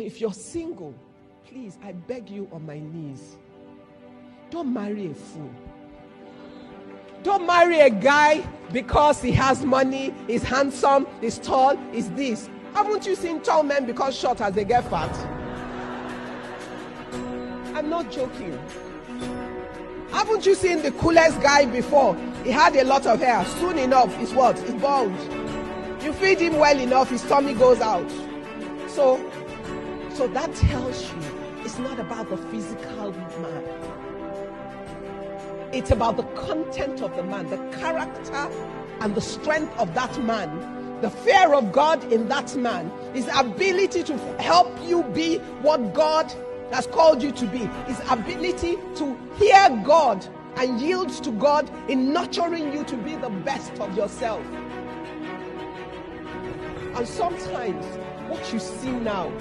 If you're single, please, I beg you on my knees, don't marry a fool. Don't marry a guy because he has money, he's handsome, he's tall, he's this. Haven't you seen tall men become short as they get fat? I'm not joking. Haven't you seen the coolest guy before? He had a lot of hair. Soon enough, he's what? He's bald. You feed him well enough, his tummy goes out. So that tells you it's not about the physical man. It's about the content of the man, the character and the strength of that man, the fear of God in that man, his ability to help you be what God has called you to be, his ability to hear God and yield to God in nurturing you to be the best of yourself. And sometimes what you see now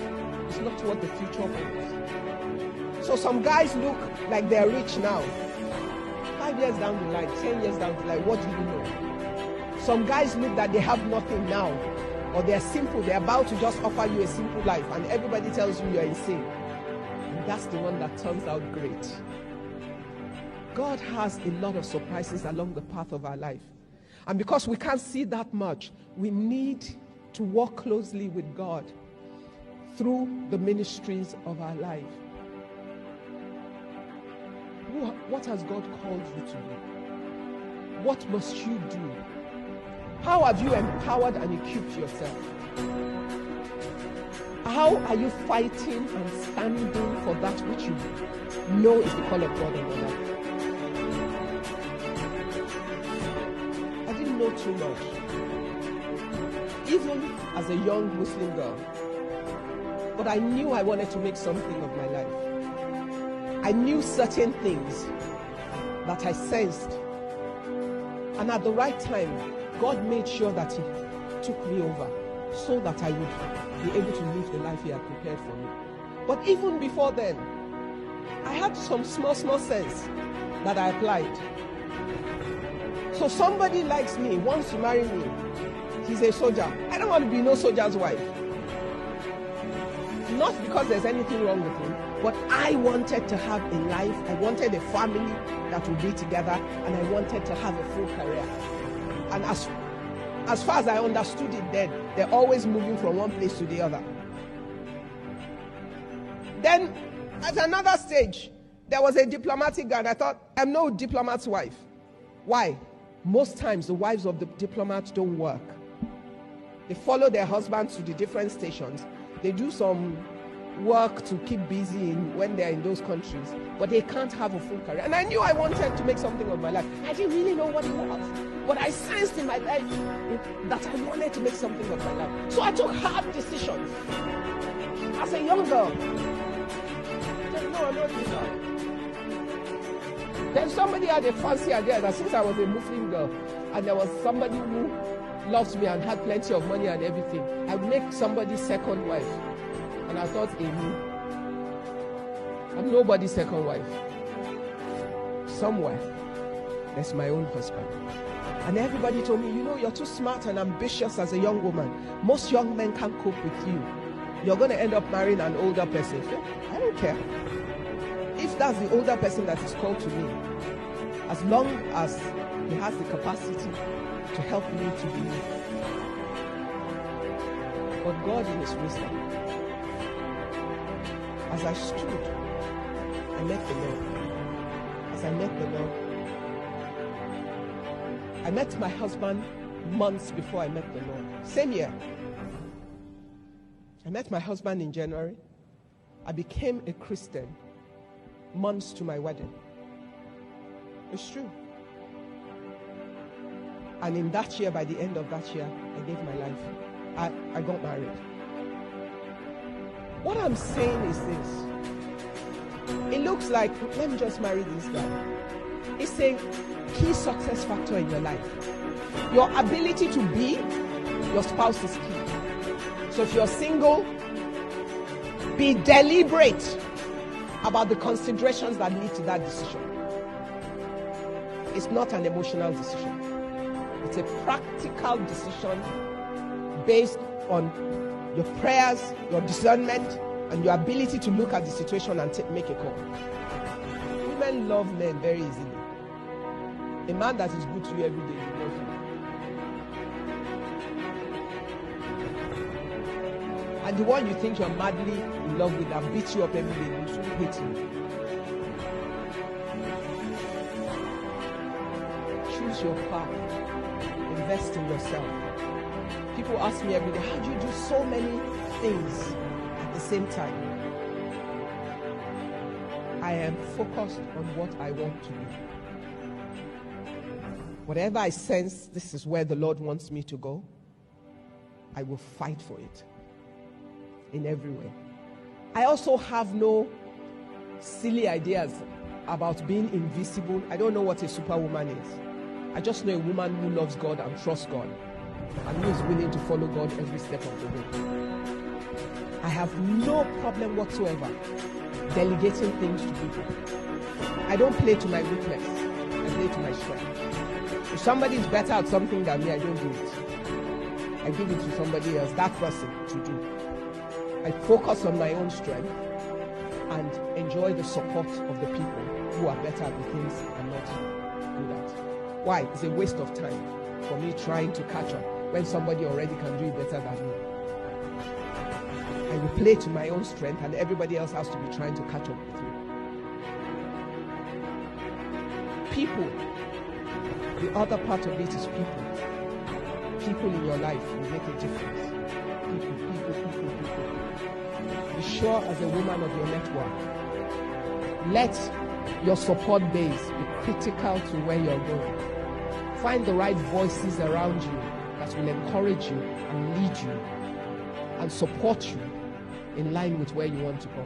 is not what the future holds. So some guys look like they're rich now. 5 years down the line, 10 years down the line, what do you know? Some guys look that they have nothing now, or they're simple, they're about to just offer you a simple life, and everybody tells you you're insane. And that's the one that turns out great. God has a lot of surprises along the path of our life. And because we can't see that much, we need to walk closely with God through the ministries of our life. What has God called you to do? What must you do? How have you empowered and equipped yourself? How are you fighting and standing for that which you know is the call of God in your life? I didn't know too much. Even as a young Muslim girl. But I knew I wanted to make something of my life. I knew certain things that I sensed. And at the right time, God made sure that He took me over so that I would be able to live the life He had prepared for me. But even before then, I had some small sense that I applied. So somebody likes me, wants to marry me. He's a soldier. I don't want to be no soldier's wife. Not because there's anything wrong with him, but I wanted to have a life. I wanted a family that would be together, and I wanted to have a full career. And as far as I understood it then, they're always moving from one place to the other. Then, at another stage, there was a diplomatic guy, and I thought, I'm no diplomat's wife. Why? Most times, the wives of the diplomats don't work. They follow their husbands to the different stations. They do some work to keep busy when they're in those countries, but they can't have a full career. And I knew I wanted to make something of my life. I didn't really know what it was, but I sensed in my life that I wanted to make something of my life. So I took hard decisions as a young girl. I said, no, I'm not doing that. Then somebody had a fancy idea that since I was a Muslim girl and there was somebody who loves me and had plenty of money and everything, I would make somebody's second wife. And I thought, I'm nobody's second wife. Somewhere, there's my own husband. And everybody told me, you're too smart and ambitious as a young woman. Most young men can't cope with you. You're going to end up marrying an older person. So, I don't care. If that's the older person that is called to me, as long as he has the capacity to help me to believe. But God in His wisdom, as I stood, I met the Lord. As I met the Lord, I met my husband months before I met the Lord. Same year. I met my husband in January. I became a Christian months to my wedding. It's true. And in that year, by the end of that year, I gave my life. I got married. What I'm saying is this. It looks like, let me just marry this guy. It's a key success factor in your life. Your ability to be your spouse is key. So if you're single, be deliberate about the considerations that lead to that decision. It's not an emotional decision. It's a practical decision based on your prayers, your discernment, and your ability to look at the situation and make a call. Women love men very easily. A man that is good to you every day, you love him. And the one you think you're madly in love with and beats you up every day, you soon hate him. Choose your path. Invest in yourself. People ask me every day, how do you do so many things at the same time? I am focused on what I want to do. Whatever I sense, this is where the Lord wants me to go, I will fight for it in every way. I also have no silly ideas about being invisible. I don't know what a superwoman is. I just know a woman who loves God and trusts God and who is willing to follow God every step of the way. I have no problem whatsoever delegating things to people. I don't play to my weakness. I play to my strength. If somebody is better at something than me, I don't do it. I give it to somebody else, that person, to do. I focus on my own strength and enjoy the support of the people who are better at the things I'm not good at. Why? It's a waste of time for me trying to catch up when somebody already can do it better than me. I will play to my own strength and everybody else has to be trying to catch up with me. People. The other part of it is people. People in your life will make a difference. People. Be sure as a woman of your network. Let your support base be critical to where you're going. Find the right voices around you that will encourage you and lead you and support you in line with where you want to go.